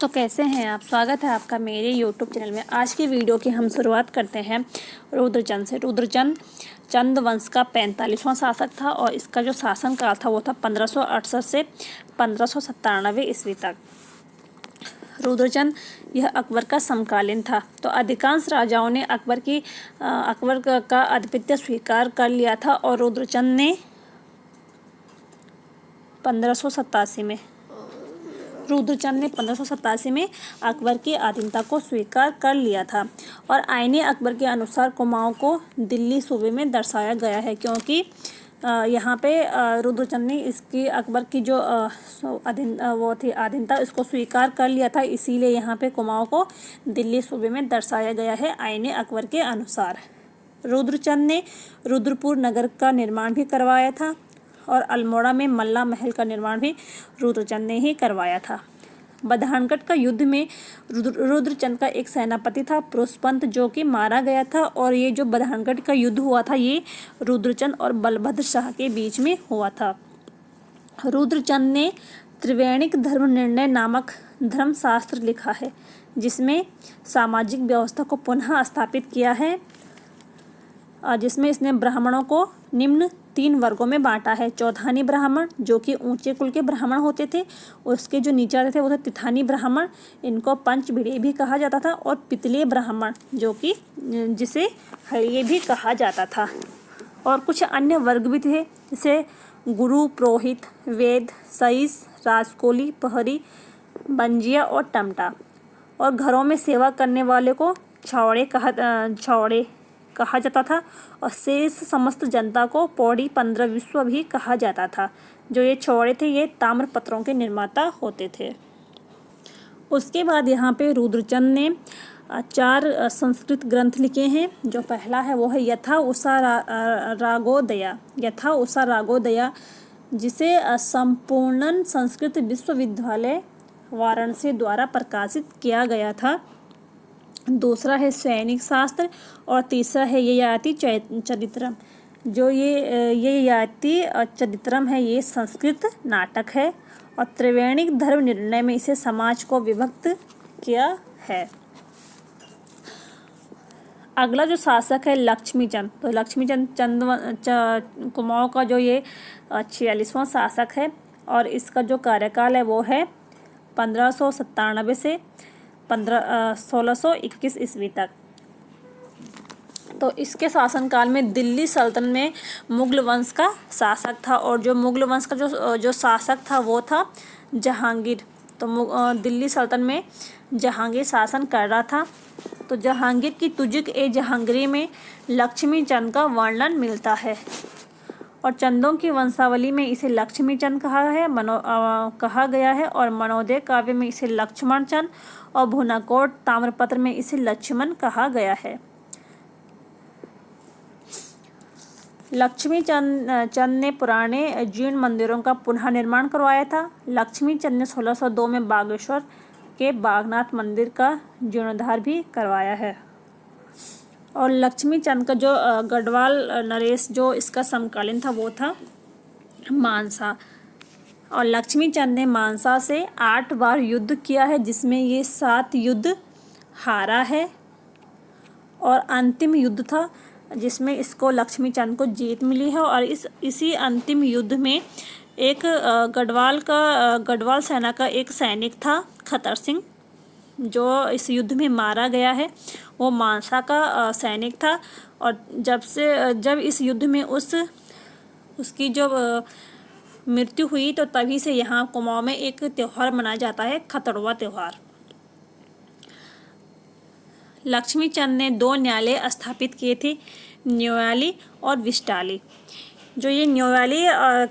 तो कैसे हैं आप। स्वागत है आपका मेरे YouTube चैनल में। आज की वीडियो की हम शुरुआत करते हैं रुद्रचंद से। रुद्रचंद चंद वंश का 45वां शासक था और इसका जो शासन काल था वो था 1568 से 1597 ईस्वी तक। रुद्रचंद यह अकबर का समकालीन था। तो अधिकांश राजाओं ने अकबर का आधिपत्य स्वीकार कर लिया था और रुद्रचंद ने 1587 में अकबर की अधीनता को स्वीकार कर लिया था और आईने अकबर के अनुसार कुमाऊं को दिल्ली सूबे में दर्शाया गया है, क्योंकि यहाँ पे रुद्रचंद ने इसकी अकबर की जो अधीनता इसको स्वीकार कर लिया था, इसीलिए यहाँ पे कुमाऊं को दिल्ली सूबे में दर्शाया गया है आईने अकबर के अनुसार। रुद्रचंद ने रुद्रपुर नगर का निर्माण भी करवाया था और अल्मोड़ा में मल्ला महल का निर्माण भी रुद्रचंद ने ही करवाया था। बधानगढ़ का युद्ध में रुद्रचंद का एक सेनापति था पुरुषपंत, जो कि मारा गया था और ये जो बधानगढ़ का युद्ध हुआ था ये रुद्रचंद और बलभद्र शाह के बीच में हुआ था। रुद्रचंद ने त्रिवेणिक धर्म निर्णय नामक धर्मशास्त्र लिखा है, जिसमें सामाजिक व्यवस्था को पुनः स्थापित किया है, जिसमें इसने ब्राह्मणों को निम्न 3 वर्गों में बांटा है। चौधानी ब्राह्मण, जो कि ऊंचे कुल के ब्राह्मण होते थे, उसके जो नीचे आते थे वो थे तिथानी ब्राह्मण, इनको पंचभिड़े भी कहा जाता था, और पितले ब्राह्मण जिसे हड़िये भी कहा जाता था। और कुछ अन्य वर्ग भी थे, जैसे गुरु, पुरोहित, वेद, सईस, राजकोली, पहरी, बंजिया और टमटा। और घरों में सेवा करने वाले को छावड़े कहा जाता था और शेष समस्त जनता को पौड़ी 15 विश्व भी कहा जाता था। जो ये छौड़े थे ये ताम्रपत्रों के निर्माता होते थे। उसके बाद यहाँ पे रुद्रचंद ने 4 संस्कृत ग्रंथ लिखे हैं। जो पहला है वो है यथा उषा रागोदया, जिसे संपूर्ण संस्कृत विश्वविद्यालय वाराणसी द्वारा प्रकाशित किया गया था। दूसरा है सैनिक शास्त्र और तीसरा है ययाति चरित्रम। जो ये ययाति चरित्रम है ये संस्कृत नाटक है और त्रिवेणिक धर्म निर्णय में इसे समाज को विभक्त किया है। अगला जो शासक है लक्ष्मीचंद। तो लक्ष्मीचंद कुमाऊं का जो ये 46वां शासक है और इसका जो कार्यकाल है वो है 1597 से 1621 ईस्वी तक। तो इसके शासनकाल में दिल्ली सल्तनत में मुगल वंश का शासक था और जो मुगल वंश का जो शासक था वो था जहांगीर। तो दिल्ली सल्तनत में जहांगीर शासन कर रहा था। तो जहांगीर की तुजुक-ए-जहांगीरी में लक्ष्मीचंद का वर्णन मिलता है और चंदों की वंशावली में इसे लक्ष्मीचंद कहा गया है और मनोदय काव्य में इसे लक्ष्मण चंद और भुनाकोट ताम्रपत्र में इसे लक्ष्मण कहा गया है। लक्ष्मीचंद ने पुराने जीर्ण मंदिरों का पुनः निर्माण करवाया था। लक्ष्मीचंद ने 1602 में बागेश्वर के बागनाथ मंदिर का जीर्णोद्धार भी करवाया है। और लक्ष्मीचंद का जो गढ़वाल नरेश जो इसका समकालीन था वो था मानसा। और लक्ष्मीचंद ने मानसा से 8 बार युद्ध किया है, जिसमें ये 7 युद्ध हारा है और अंतिम युद्ध था जिसमें इसको लक्ष्मीचंद को जीत मिली है। और इसी अंतिम युद्ध में एक गढ़वाल सेना का एक सैनिक था खतर सिंह, जो इस युद्ध में मारा गया है। वो मानसा का सैनिक था और जब इस युद्ध में उसकी जो मृत्यु हुई तो तभी से यहाँ कुमाऊं में एक त्यौहार मनाया जाता है, खतड़वा त्यौहार। लक्ष्मीचंद ने 2 न्यायालय स्थापित किए थे, न्योयाली और विष्टाली। जो ये न्योयाली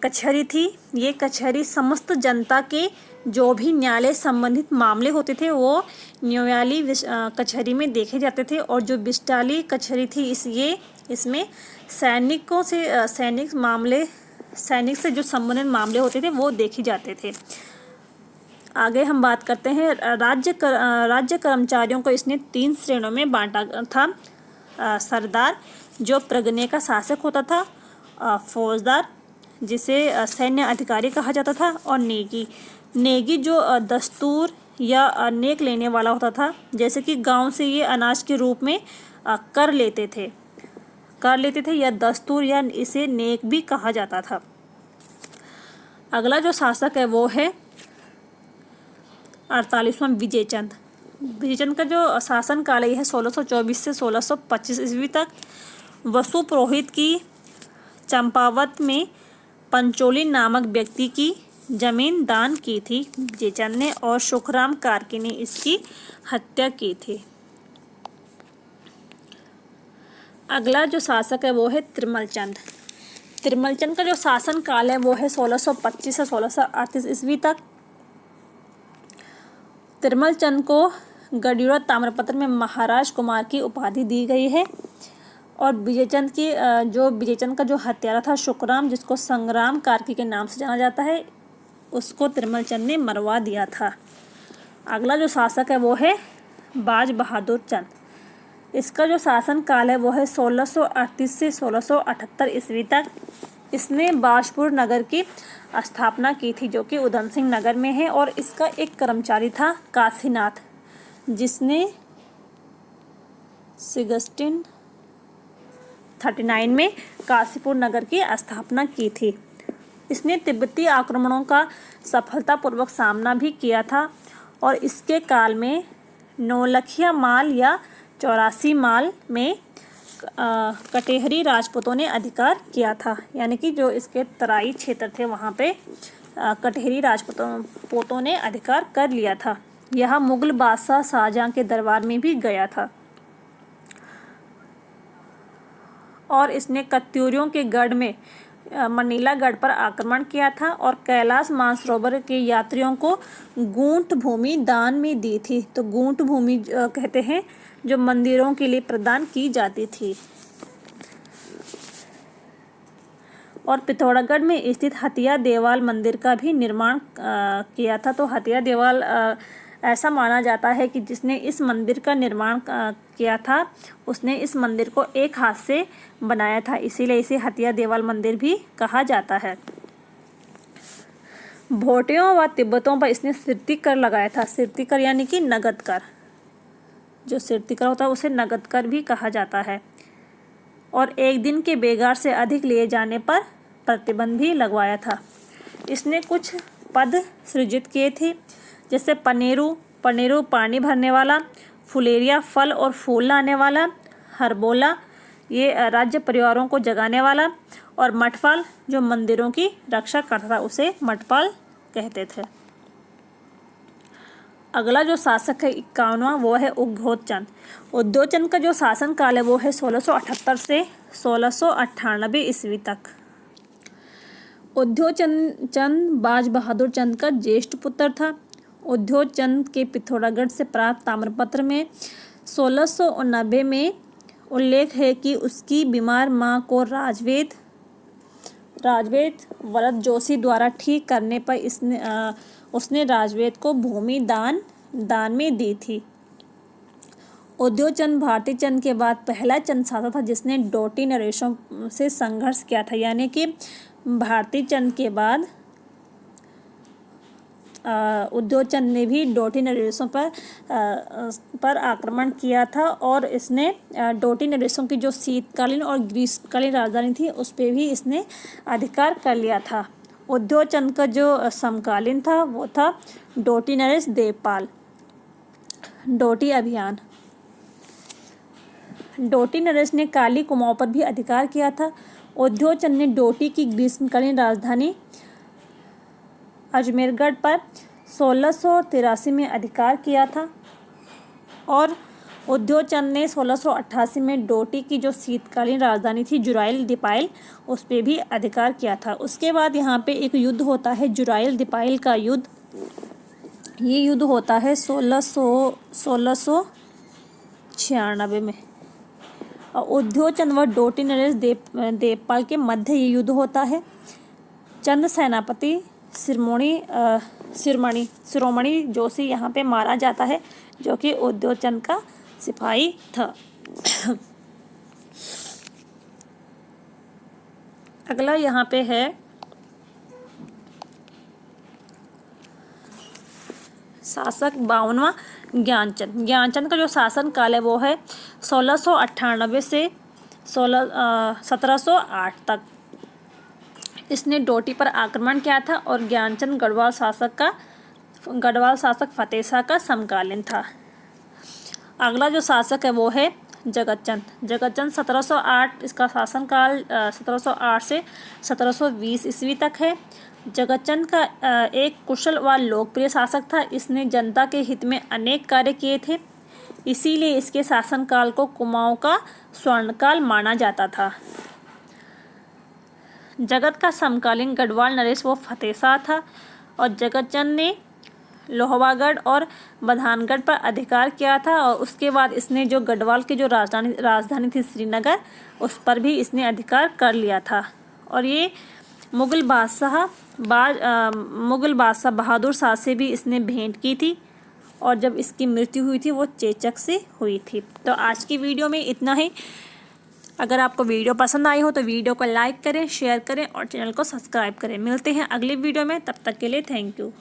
कचहरी थी, ये कचहरी समस्त जनता के जो भी न्यायालय संबंधित मामले होते थे वो न्योयाली कचहरी में देखे जाते थे। और जो विष्टाली कचहरी थी इसमें सैनिक से जो संबंधित मामले होते थे वो देखे जाते थे। आगे हम बात करते हैं राज्य कर्मचारियों को इसने 3 श्रेणियों में बांटा था। सरदार, जो प्रगण्य का शासक होता था, फौजदार, जिसे सैन्य अधिकारी कहा जाता था, और नेगी जो दस्तूर या नेक लेने वाला होता था, जैसे कि गांव से ये अनाज के रूप में कर लेते थे या दस्तूर, या इसे नेक भी कहा जाता था। अगला जो शासक है वो है 48वां विजयचंद। विजयचंद का जो शासन काल है 1624 से 1625 ईस्वी तक। वसु पुरोहित की चंपावत में पंचोली नामक व्यक्ति की जमीन दान की थी विजयचंद ने, और सुखराम कार्की ने इसकी हत्या की थी। अगला जो शासक है वो है तिरुमलचंद। तिरुमलचंद का जो शासन काल है वो है 1625 से 1638 ईस्वी तक। तिरुमलचंद को गढ़ियोड़ा ताम्रपत्र में महाराज कुमार की उपाधि दी गई है। और विजयचंद का जो हत्यारा था सुखराम, जिसको संग्राम कार्की के नाम से जाना जाता है, उसको तिरुमलचंद ने मरवा दिया था। अगला जो शासक है वो है बाज बहादुर चंद। इसका जो शासन काल है वो है 1638 से 1678 ईस्वी तक। इसने बाजपुर नगर की स्थापना की थी, जो कि उधम सिंह नगर में है। और इसका एक कर्मचारी था काशीनाथ, जिसने 1639 में काशीपुर नगर की स्थापना की थी। इसने तिब्बती आक्रमणों का सफलतापूर्वक सामना भी किया था, और इसके काल में नौलखिया माल या 84 माल में कटेहरी राजपूतों ने अधिकार किया था, यानी कि जो इसके तराई क्षेत्र थे वहाँ पे कटेहरी राजपूतों ने अधिकार कर लिया था। यह मुगल बादशाह शाहजहां के दरबार में भी गया था। और इसने कत्यूरियों के गढ़ में मनीला गढ़ पर आक्रमण किया था, और कैलाश मानसरोवर के यात्रियों को गूंठ भूमि दान में दी थी। तो गूंठ भूमि कहते हैं जो मंदिरों के लिए प्रदान की जाती थी। और पिथौरागढ़ में स्थित हथिया देवाल मंदिर का भी निर्माण किया था। तो हथिया देवाल ऐसा माना जाता है कि जिसने इस मंदिर का निर्माण किया था, उसने इस मंदिर को एक हाथ से बनाया था, इसीलिए इसे हथिया देवाल मंदिर भी कहा जाता है। भोटियों व तिब्बतों पर इसने सिरती कर लगाया था। सिरती कर यानी कि नगद कर। जो सिरती कर होता है उसे नगद कर भी कहा जाता है। और एक दिन के बेगार से अधिक लिए जाने पर प्रतिबंध भी लगवाया था। इसने कुछ पद सृजित किए थे, जैसे पनेरू पानी भरने वाला, फुलेरिया फल और फूल लाने वाला, हरबोला ये राज्य परिवारों को जगाने वाला, और मठपाल जो मंदिरों की रक्षा करता था उसे मठपाल कहते थे। अगला जो शासक है 51वां वो है उद्योतचंद। उद्योतचंद का जो शासन काल है वो है 1678 से 1698 ईस्वी तक। उद्योतचंद बाज बहादुर चंद का ज्येष्ठ पुत्र था। उद्योतचंद के पिथौरागढ़ से प्राप्त ताम्रपत्र में 1689 में उल्लेख है कि उसकी बीमार मां को राजवेद वरद जोशी द्वारा ठीक करने पर उसने राजवेद को भूमि दान में दी थी। उद्योतचंद भारती चंद के बाद पहला चंद शासक था जिसने डोटी नरेशों से संघर्ष किया था, यानी कि भारती चंद के बाद उद्योतचंद ने भी डोटी नरेशों पर आक्रमण किया था, और इसने डोटी नरेशों की जो शीतकालीन और ग्रीष्मकालीन राजधानी थी उस पर भी इसने अधिकार कर लिया था। उद्योतचंद का जो समकालीन था वो था डोटी नरेश देवपाल। डोटी अभियान। डोटी नरेश ने काली कुमाऊं पर भी अधिकार किया था। उद्योतचंद ने डोटी की ग्रीष्मकालीन राजधानी अजमेरगढ़ पर 1683 में अधिकार किया था, और उद्योतचंद ने 1688 में डोटी की जो शीतकालीन राजधानी थी जुराइल दीपाइल उस पर भी अधिकार किया था। उसके बाद यहाँ पे एक युद्ध होता है जुराइल दीपाइल का युद्ध। ये युद्ध होता है 1696 में। और उद्योतचंद व डोटी नरेश देवपाल के मध्य ये युद्ध होता है। चंद सेनापति शिरोमणि जोशी यहाँ पे मारा जाता है, जो कि उद्योतचंद का सिपाही था। अगला यहाँ पे है शासक 52वां ज्ञानचंद। ज्ञानचंद का जो शासन काल है वो है 1698 से 1708 तक। इसने डोटी पर आक्रमण किया था और ज्ञानचंद गढ़वाल शासक फतेह शाह का समकालीन था। अगला जो शासक है वो है जगतचंद। जगतचंद 1708, इसका शासनकाल 1708 से 1720 ईस्वी तक है। जगतचंद का एक कुशल व लोकप्रिय शासक था। इसने जनता के हित में अनेक कार्य किए थे, इसीलिए इसके शासनकाल को कुमाऊं का स्वर्णकाल माना जाता था। जगत का समकालीन गढ़वाल नरेश वो फतेह शाह था और जगतचंद ने लोहवागढ़ और बधानगढ़ पर अधिकार किया था और उसके बाद इसने जो गढ़वाल की जो राजधानी थी श्रीनगर, उस पर भी इसने अधिकार कर लिया था। और ये मुगल बादशाह बहादुर शाह से भी इसने भेंट की थी और जब इसकी मृत्यु हुई थी वो चेचक से हुई थी। तो आज की वीडियो में इतना ही। अगर आपको वीडियो पसंद आई हो तो वीडियो को लाइक करें, शेयर करें और चैनल को सब्सक्राइब करें। मिलते हैं अगली वीडियो में, तब तक के लिए थैंक यू।